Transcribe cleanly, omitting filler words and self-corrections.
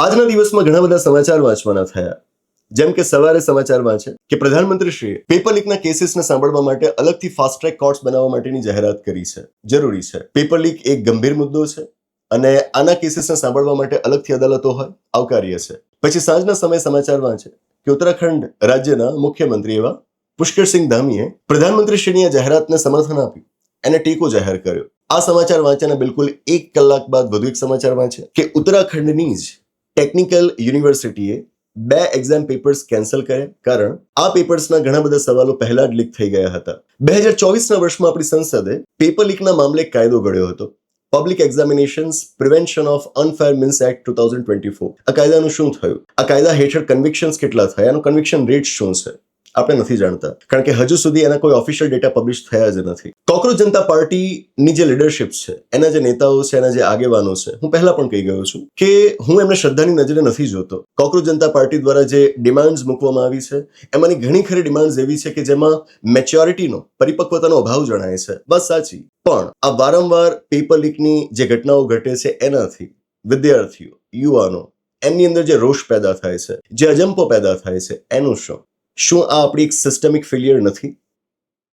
આજના દિવસમાં ઘણા બધા સમાચાર વાંચવાના થયા, જેમ કે સવારે સમાચાર વાંચે કે પ્રધાનમંત્રીશ્રીએ પેપર લીકના કેસીસને સાંભળવા માટે અલગથી ફાસ્ટ ટ્રેક કોર્ટ્સ બનાવવા માટેની જાહેરાત કરી છે. જરૂરી છે. પેપર લીક એક ગંભીર મુદ્દો છે અને આના કેસીસને સાંભળવા માટે અલગથી અદાલતો હોય, આવકાર્ય છે. પછી સાંજના સમયે સમાચાર વાંચે કે ઉત્તરાખંડ રાજ્યના મુખ્યમંત્રી એવા પુષ્કરસિંહ ધામીએ પ્રધાનમંત્રીશ્રીની આ જાહેરાતને સમર્થન આપ્યું, એને ટેકો જાહેર કર્યો. આ સમાચાર વાંચ્યાના બિલકુલ 1 કલાક બાદ વધુ એક સમાચાર વાંચે કે ઉત્તરાખંડની જ ટેકનિકલ યુનિવર્સિટીએ 2 એક્ઝામ પેપર્સ કેન્સલ કર્યા, કારણ આ પેપર્સના ઘણા બધા સવાલો પહેલા જ લીક થઈ ગયા હતા. 2024ના વર્ષમાં આપણી સંસદે પેપર લીકના મામલે કાયદો ઘડ્યો હતો, public examinations prevention of unfair means act 2024. આ કાયદાનું શું થયું? આ કાયદા હેઠળ કન્વિક્શન્સ કેટલા થયા? એનો કન્વિક્શન રેટ શું છે? આપણે નથી જાણતા, કારણ કે હજુ સુધી એના કોઈ ઓફિશિયલ ડેટા પબ્લિશ થયા જ નથી. કોકરોચ જનતા પાર્ટીની જે લીડરશિપ છે, એના જે નેતાઓ છે, એના જે આગેવાનો છે, હું પહેલા પણ કહી ગયો છું કે હું એમને શ્રદ્ધાની નજરે નથી જોતો. કોકરોચ જનતા પાર્ટી દ્વારા જે ડિમાન્ડ્સ મૂકવામાં આવી છે, એમાંની ઘણી ખરી ડિમાન્ડ્સ એવી છે કે જેમાં મેચ્યોરિટીનો, પરિપક્વતાનો અભાવ જણાય છે. બસ સાચી, પણ આ વારંવાર પેપર લીકની જે ઘટનાઓ ઘટે છે, એનાથી વિદ્યાર્થીઓ, યુવાનો, એમની અંદર જે રોષ પેદા થાય છે, જે અજંપો પેદા થાય છે, એનું શું આ આપણી એક સિસ્ટમિક ફેલિયર નથી?